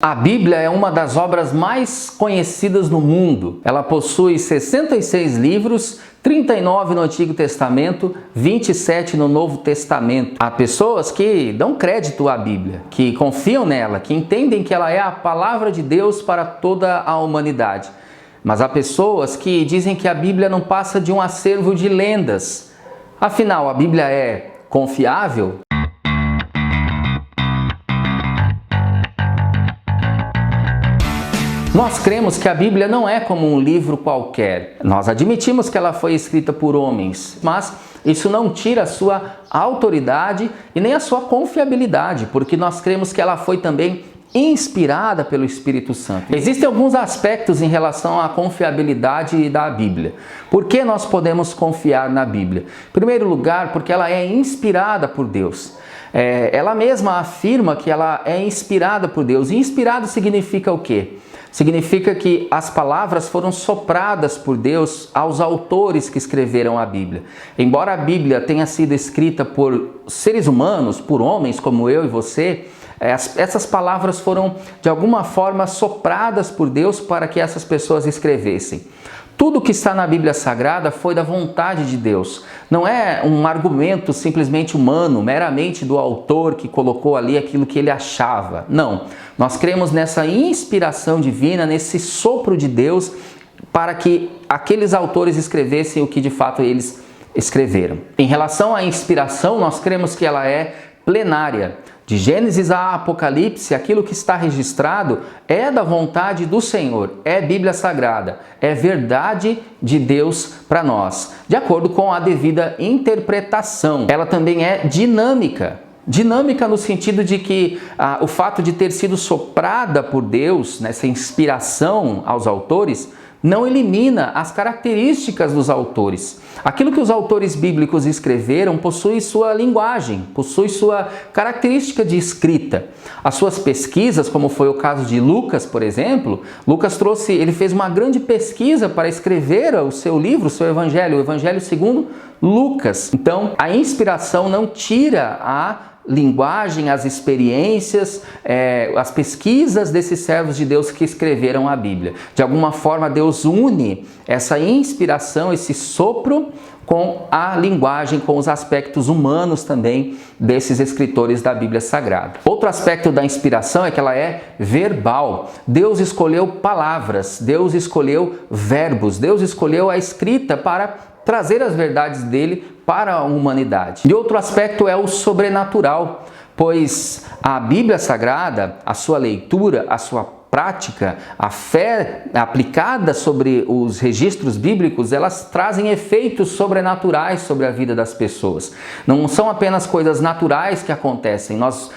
A Bíblia é uma das obras mais conhecidas no mundo. Ela possui 66 livros, 39 no Antigo Testamento, 27 no Novo Testamento. Há pessoas que dão crédito à Bíblia, que confiam nela, que entendem que ela é a palavra de Deus para toda a humanidade. Mas há pessoas que dizem que a Bíblia não passa de um acervo de lendas. Afinal, a Bíblia é confiável? Nós cremos que a Bíblia não é como um livro qualquer. Nós admitimos que ela foi escrita por homens, mas isso não tira a sua autoridade e nem a sua confiabilidade, porque nós cremos que ela foi também inspirada pelo Espírito Santo. Existem alguns aspectos em relação à confiabilidade da Bíblia. Por que nós podemos confiar na Bíblia? Em primeiro lugar, porque ela é inspirada por Deus. Ela mesma afirma que ela é inspirada por Deus. E inspirado significa o quê? Significa que as palavras foram sopradas por Deus aos autores que escreveram a Bíblia. Embora a Bíblia tenha sido escrita por seres humanos, por homens como eu e você, essas palavras foram de alguma forma sopradas por Deus para que essas pessoas escrevessem. Tudo que está na Bíblia Sagrada foi da vontade de Deus. Não é um argumento simplesmente humano, meramente do autor que colocou ali aquilo que ele achava. Não. Nós cremos nessa inspiração divina, nesse sopro de Deus, para que aqueles autores escrevessem o que de fato eles escreveram. Em relação à inspiração, nós cremos que ela é plenária. De Gênesis a Apocalipse, aquilo que está registrado é da vontade do Senhor, é Bíblia Sagrada, é verdade de Deus para nós, de acordo com a devida interpretação. Ela também é dinâmica. Dinâmica no sentido de que o fato de ter sido soprada por Deus, nessa inspiração aos autores, não elimina as características dos autores. Aquilo que os autores bíblicos escreveram possui sua linguagem, possui sua característica de escrita. As suas pesquisas, como foi o caso de Lucas, por exemplo, ele fez uma grande pesquisa para escrever o seu livro, o seu evangelho, o Evangelho segundo Lucas. Então, a inspiração não tira a linguagem, as experiências, as pesquisas desses servos de Deus que escreveram a Bíblia. De alguma forma, Deus une essa inspiração, esse sopro, com a linguagem, com os aspectos humanos também desses escritores da Bíblia Sagrada. Outro aspecto da inspiração é que ela é verbal. Deus escolheu palavras, Deus escolheu verbos, Deus escolheu a escrita para trazer as verdades dele para a humanidade. E outro aspecto é o sobrenatural, pois a Bíblia Sagrada, a sua leitura, a sua prática, a fé aplicada sobre os registros bíblicos, elas trazem efeitos sobrenaturais sobre a vida das pessoas. Não são apenas coisas naturais que acontecem, nós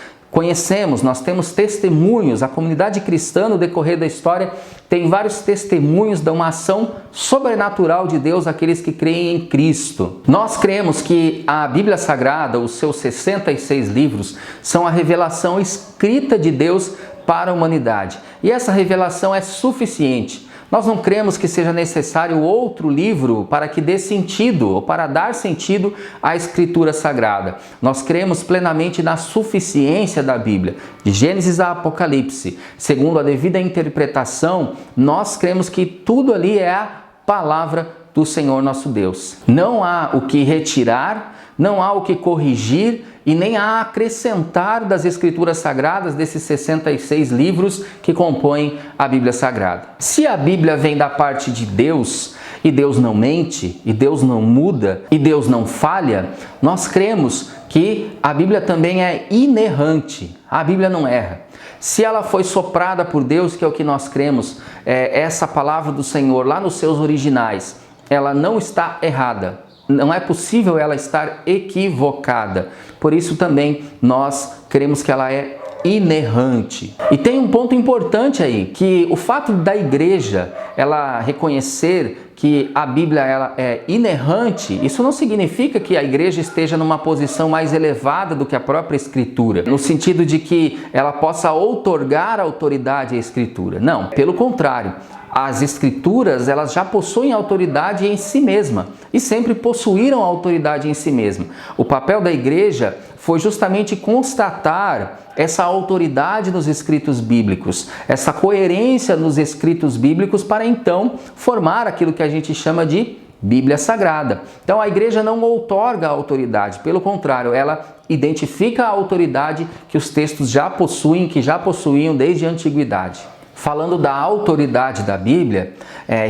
temos testemunhos, a comunidade cristã no decorrer da história tem vários testemunhos de uma ação sobrenatural de Deus àqueles que creem em Cristo. Nós cremos que a Bíblia Sagrada, os seus 66 livros, são a revelação escrita de Deus para a humanidade. E essa revelação é suficiente. Nós não cremos que seja necessário outro livro para que dê sentido ou para dar sentido à Escritura Sagrada. Nós cremos plenamente na suficiência da Bíblia. De Gênesis a Apocalipse, segundo a devida interpretação, nós cremos que tudo ali é a palavra do Senhor nosso Deus. Não há o que retirar, não há o que corrigir e nem há a acrescentar das Escrituras Sagradas, desses 66 livros que compõem a Bíblia Sagrada. Se a Bíblia vem da parte de Deus, e Deus não mente, e Deus não muda, e Deus não falha, nós cremos que a Bíblia também é inerrante. A Bíblia não erra. Se ela foi soprada por Deus, que é o que nós cremos, essa palavra do Senhor lá nos seus originais, ela não está errada. Não é possível ela estar equivocada. Por isso também nós cremos que ela é inerrante. E tem um ponto importante aí, que o fato da igreja ela reconhecer que a Bíblia ela é inerrante, isso não significa que a igreja esteja numa posição mais elevada do que a própria Escritura, no sentido de que ela possa outorgar autoridade à Escritura. Não, pelo contrário. As Escrituras, elas já possuem autoridade em si mesma e sempre possuíram autoridade em si mesma. O papel da igreja foi justamente constatar essa autoridade nos escritos bíblicos, essa coerência nos escritos bíblicos para então formar aquilo que a gente chama de Bíblia Sagrada. Então a igreja não outorga a autoridade, pelo contrário, ela identifica a autoridade que os textos já possuem, que já possuíam desde a antiguidade. Falando da autoridade da Bíblia,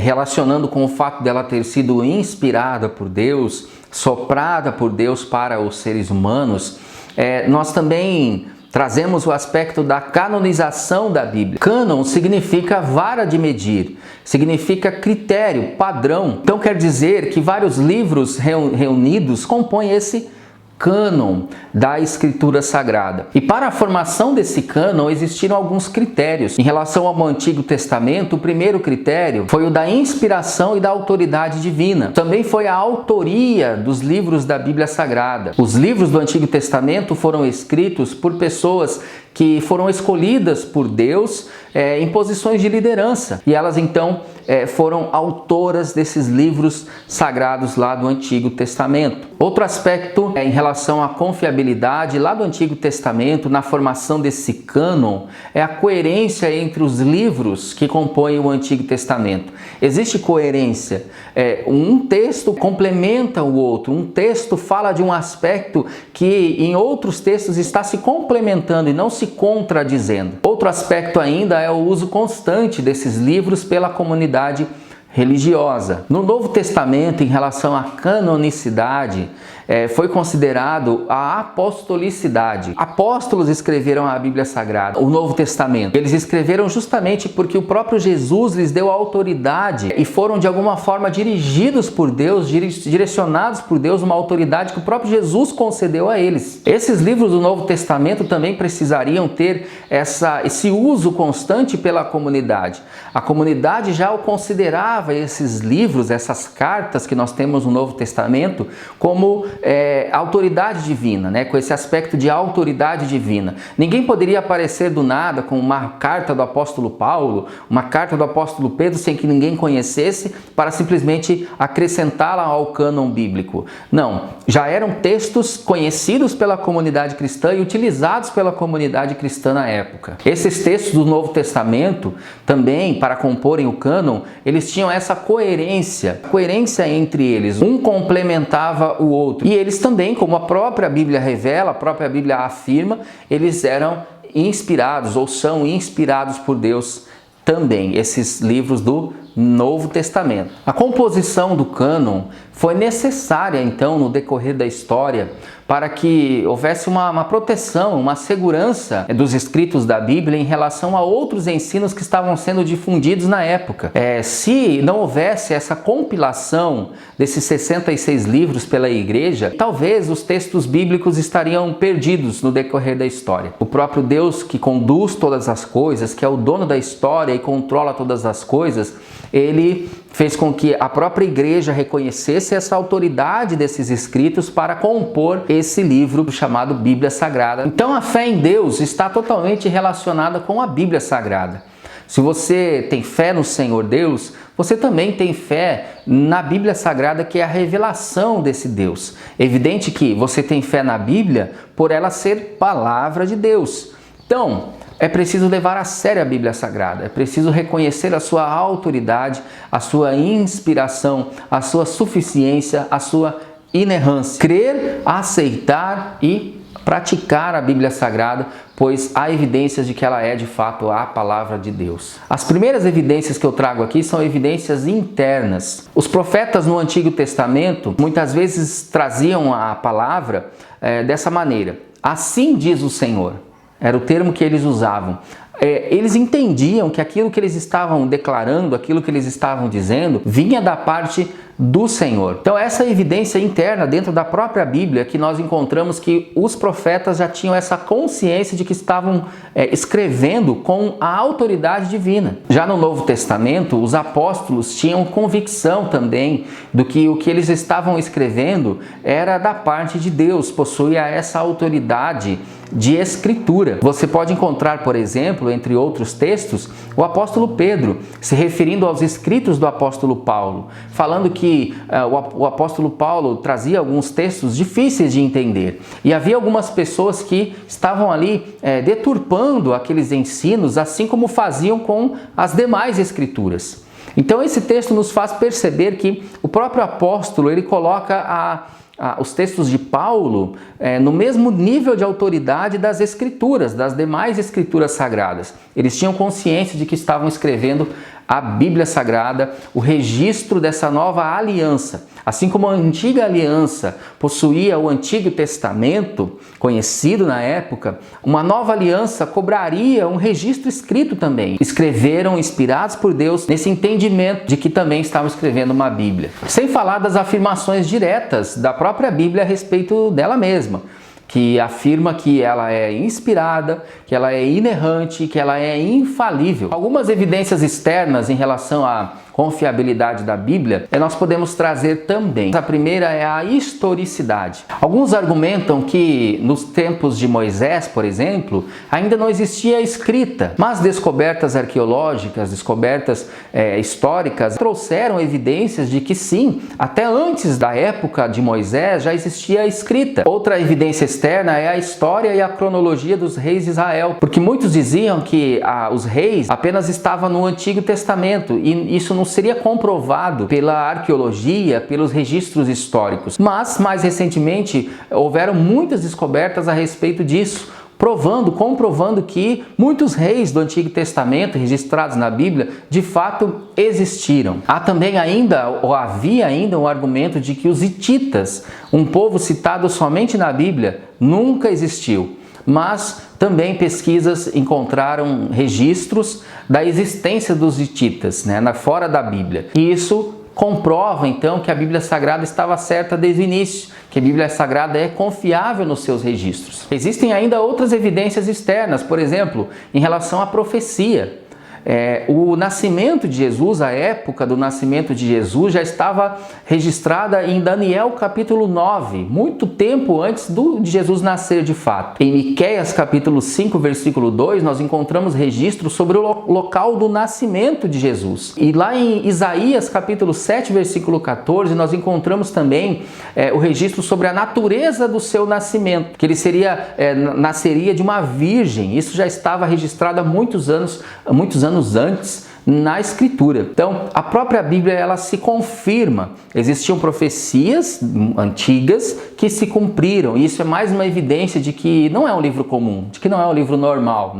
relacionando com o fato dela ter sido inspirada por Deus, soprada por Deus para os seres humanos, nós também trazemos o aspecto da canonização da Bíblia. Cânon significa vara de medir, significa critério, padrão. Então quer dizer que vários livros reunidos compõem esse cânon da Escritura Sagrada. E para a formação desse cânon existiram alguns critérios. Em relação ao Antigo Testamento, o primeiro critério foi o da inspiração e da autoridade divina. Também foi a autoria dos livros da Bíblia Sagrada. Os livros do Antigo Testamento foram escritos por pessoas que foram escolhidas por Deus em posições de liderança. E elas então foram autoras desses livros sagrados lá do Antigo Testamento. Outro aspecto em relação à confiabilidade lá do Antigo Testamento, na formação desse cânon, é a coerência entre os livros que compõem o Antigo Testamento. Existe coerência. Um texto complementa o outro. Um texto fala de um aspecto que em outros textos está se complementando e não se contradizendo. Outro aspecto ainda é o uso constante desses livros pela comunidade religiosa. No Novo Testamento, em relação à canonicidade, foi considerado a apostolicidade. Apóstolos escreveram a Bíblia Sagrada, o Novo Testamento. Eles escreveram justamente porque o próprio Jesus lhes deu autoridade e foram de alguma forma dirigidos por Deus, direcionados por Deus, uma autoridade que o próprio Jesus concedeu a eles. Esses livros do Novo Testamento também precisariam ter esse uso constante pela comunidade. A comunidade já o considerava esses livros, essas cartas que nós temos no Novo Testamento, como autoridade divina, né? Com esse aspecto de autoridade divina. Ninguém poderia aparecer do nada com uma carta do apóstolo Paulo, uma carta do apóstolo Pedro sem que ninguém conhecesse para simplesmente acrescentá-la ao cânon bíblico. Não, já eram textos conhecidos pela comunidade cristã e utilizados pela comunidade cristã na época. Esses textos do Novo Testamento também, para comporem o cânon, eles tinham essa coerência entre eles. Um complementava o outro. E eles também, como a própria Bíblia revela, a própria Bíblia afirma, eles eram inspirados ou são inspirados por Deus também, esses livros do Novo Testamento. A composição do cânon foi necessária, então, no decorrer da história, para que houvesse uma proteção, uma segurança dos escritos da Bíblia em relação a outros ensinos que estavam sendo difundidos na época. Se não houvesse essa compilação desses 66 livros pela igreja, talvez os textos bíblicos estariam perdidos no decorrer da história. O próprio Deus que conduz todas as coisas, que é o dono da história e controla todas as coisas, ele fez com que a própria igreja reconhecesse essa autoridade desses escritos para compor esse livro chamado Bíblia Sagrada. Então a fé em Deus está totalmente relacionada com a Bíblia Sagrada. Se você tem fé no Senhor Deus, você também tem fé na Bíblia Sagrada, que é a revelação desse Deus. É evidente que você tem fé na Bíblia por ela ser palavra de Deus. Então, é preciso levar a sério a Bíblia Sagrada, é preciso reconhecer a sua autoridade, a sua inspiração, a sua suficiência, a sua inerrância. Crer, aceitar e praticar a Bíblia Sagrada, pois há evidências de que ela é de fato a palavra de Deus. As primeiras evidências que eu trago aqui são evidências internas. Os profetas no Antigo Testamento muitas vezes traziam a palavra dessa maneira: assim diz o Senhor. Era o termo que eles usavam. Eles entendiam que aquilo que eles estavam declarando, aquilo que eles estavam dizendo, vinha da parte do Senhor. Então essa evidência interna dentro da própria Bíblia que nós encontramos que os profetas já tinham essa consciência de que estavam escrevendo com a autoridade divina. Já no Novo Testamento, os apóstolos tinham convicção também do que o que eles estavam escrevendo era da parte de Deus, possuía essa autoridade de escritura. Você pode encontrar, por exemplo, entre outros textos, o apóstolo Pedro se referindo aos escritos do apóstolo Paulo, falando que o apóstolo Paulo trazia alguns textos difíceis de entender. E havia algumas pessoas que estavam ali deturpando aqueles ensinos, assim como faziam com as demais escrituras. Então esse texto nos faz perceber que o próprio apóstolo ele coloca os textos de Paulo no mesmo nível de autoridade das escrituras, das demais escrituras sagradas. Eles tinham consciência de que estavam escrevendo a Bíblia Sagrada, o registro dessa nova aliança. Assim como a antiga aliança possuía o Antigo Testamento, conhecido na época, uma nova aliança cobraria um registro escrito também. Escreveram, inspirados por Deus, nesse entendimento de que também estavam escrevendo uma Bíblia. Sem falar das afirmações diretas da própria Bíblia a respeito dela mesma, que afirma que ela é inspirada, que ela é inerrante, que ela é infalível. Algumas evidências externas em relação à confiabilidade da Bíblia, nós podemos trazer também. A primeira é a historicidade. Alguns argumentam que nos tempos de Moisés, por exemplo, ainda não existia escrita, mas descobertas arqueológicas, descobertas históricas trouxeram evidências de que sim, até antes da época de Moisés já existia escrita. Outra evidência externa é a história e a cronologia dos reis de Israel, porque muitos diziam que os reis apenas estavam no Antigo Testamento e isso não seria comprovado pela arqueologia, pelos registros históricos. Mas, mais recentemente, houveram muitas descobertas a respeito disso, comprovando que muitos reis do Antigo Testamento registrados na Bíblia, de fato existiram. Havia ainda o argumento de que os hititas, um povo citado somente na Bíblia, nunca existiu. Mas também pesquisas encontraram registros da existência dos hititas, fora da Bíblia. E isso comprova então que a Bíblia Sagrada estava certa desde o início, que a Bíblia Sagrada é confiável nos seus registros. Existem ainda outras evidências externas, por exemplo, em relação à profecia. O nascimento de Jesus, a época do nascimento de Jesus já estava registrada em Daniel capítulo 9, muito tempo antes de Jesus nascer de fato. Em Miqueias capítulo 5, versículo 2, nós encontramos registro sobre o local do nascimento de Jesus. E lá em Isaías capítulo 7, versículo 14, nós encontramos também o registro sobre a natureza do seu nascimento, que ele nasceria de uma virgem. Isso já estava registrado há muitos anos antes na Escritura. Então, a própria Bíblia ela se confirma. Existiam profecias antigas que se cumpriram. E isso é mais uma evidência de que não é um livro comum, de que não é um livro normal,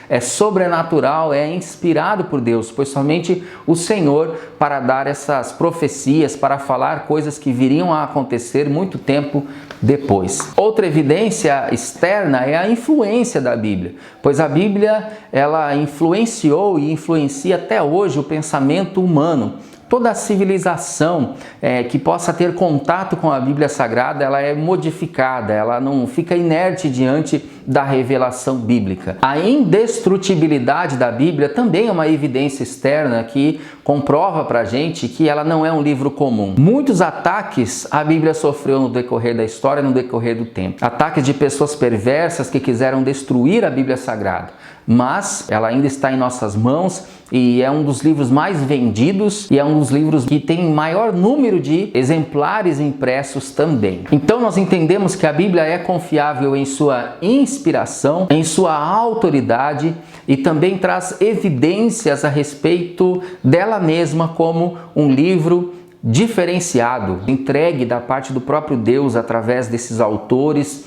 É sobrenatural, é inspirado por Deus, pois somente o Senhor para dar essas profecias, para falar coisas que viriam a acontecer muito tempo depois. Outra evidência externa é a influência da Bíblia, pois a Bíblia ela influenciou e influencia até hoje o pensamento humano. Toda a civilização que possa ter contato com a Bíblia Sagrada, ela é modificada, ela não fica inerte diante da revelação bíblica. A indestrutibilidade da Bíblia também é uma evidência externa que comprova pra gente que ela não é um livro comum. Muitos ataques a Bíblia sofreu no decorrer da história, no decorrer do tempo. Ataques de pessoas perversas que quiseram destruir a Bíblia Sagrada. Mas ela ainda está em nossas mãos e é um dos livros mais vendidos e é um dos livros que tem maior número de exemplares impressos também. Então nós entendemos que a Bíblia é confiável em sua inspiração, em sua autoridade e também traz evidências a respeito dela mesma como um livro diferenciado, entregue da parte do próprio Deus através desses autores,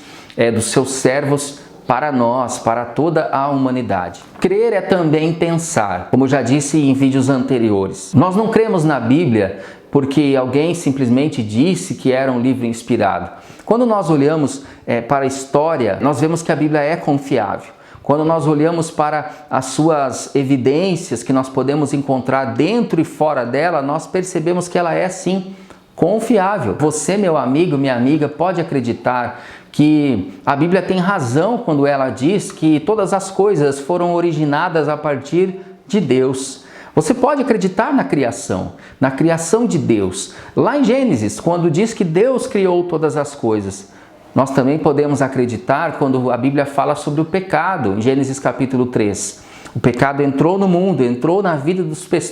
dos seus servos, para nós, para toda a humanidade. Crer é também pensar, como já disse em vídeos anteriores. Nós não cremos na Bíblia porque alguém simplesmente disse que era um livro inspirado. Quando nós olhamos para a história, nós vemos que a Bíblia é confiável. Quando nós olhamos para as suas evidências que nós podemos encontrar dentro e fora dela, nós percebemos que ela é sim confiável. Você, meu amigo, minha amiga, pode acreditar que a Bíblia tem razão quando ela diz que todas as coisas foram originadas a partir de Deus. Você pode acreditar na criação de Deus. Lá em Gênesis, quando diz que Deus criou todas as coisas, Nós também podemos acreditar quando a Bíblia fala sobre o pecado, em Gênesis capítulo 3. O pecado entrou no mundo, entrou na vida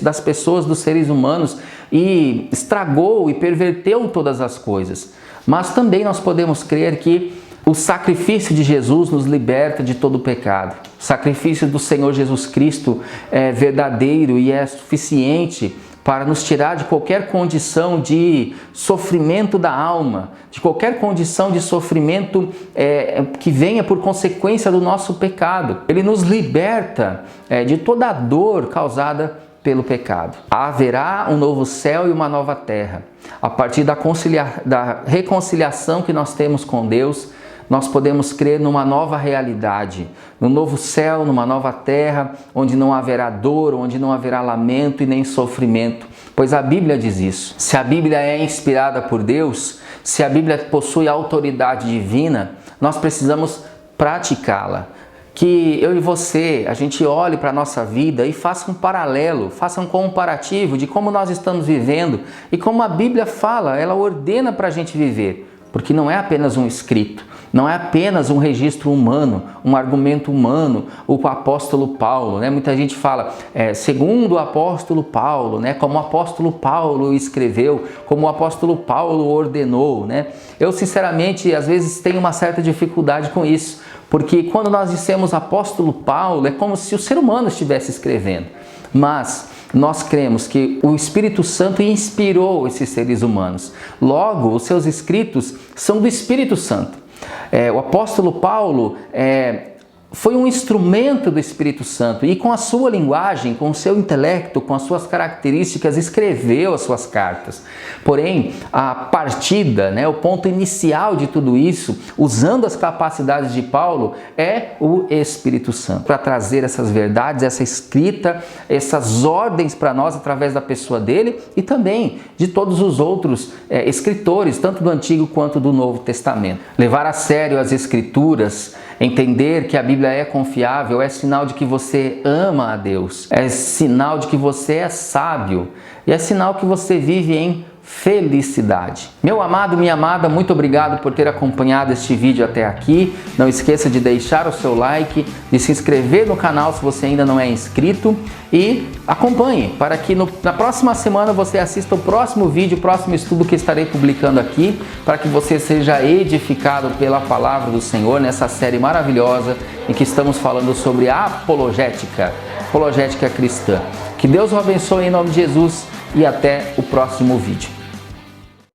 das pessoas, dos seres humanos e estragou e perverteu todas as coisas. Mas também nós podemos crer que o sacrifício de Jesus nos liberta de todo o pecado. O sacrifício do Senhor Jesus Cristo é verdadeiro e é suficiente para nos tirar de qualquer condição de sofrimento da alma, de qualquer condição de sofrimento que venha por consequência do nosso pecado. Ele nos liberta de toda a dor causada pelo pecado. Haverá um novo céu e uma nova terra. A partir da reconciliação que nós temos com Deus, nós podemos crer numa nova realidade, num novo céu, numa nova terra, onde não haverá dor, onde não haverá lamento e nem sofrimento, pois a Bíblia diz isso. Se a Bíblia é inspirada por Deus, se a Bíblia possui autoridade divina, nós precisamos praticá-la. Que eu e você, a gente olhe para a nossa vida e faça um paralelo, faça um comparativo de como nós estamos vivendo e como a Bíblia fala, ela ordena para a gente viver, porque não é apenas um escrito. Não é apenas um registro humano, um argumento humano, o apóstolo Paulo, né? Muita gente fala, segundo o apóstolo Paulo, né? Como o apóstolo Paulo escreveu, como o apóstolo Paulo ordenou, né? Eu, sinceramente, às vezes tenho uma certa dificuldade com isso, porque quando nós dissemos apóstolo Paulo, é como se o ser humano estivesse escrevendo. Mas nós cremos que o Espírito Santo inspirou esses seres humanos. Logo, os seus escritos são do Espírito Santo. O apóstolo Paulo foi um instrumento do Espírito Santo e com a sua linguagem, com o seu intelecto, com as suas características, escreveu as suas cartas. Porém, a partida, o ponto inicial de tudo isso, usando as capacidades de Paulo, é o Espírito Santo, para trazer essas verdades, essa escrita, essas ordens para nós através da pessoa dele e também de todos os outros escritores, tanto do Antigo quanto do Novo Testamento. Levar a sério as Escrituras, entender que a Bíblia é confiável, é sinal de que você ama a Deus, é sinal de que você é sábio e é sinal que você vive em felicidade. Meu amado, minha amada, muito obrigado por ter acompanhado este vídeo até aqui. Não esqueça de deixar o seu like, de se inscrever no canal se você ainda não é inscrito e acompanhe para que na próxima semana você assista o próximo vídeo, o próximo estudo que estarei publicando aqui, para que você seja edificado pela palavra do Senhor nessa série maravilhosa em que estamos falando sobre a apologética cristã. Que Deus o abençoe em nome de Jesus e até o próximo vídeo.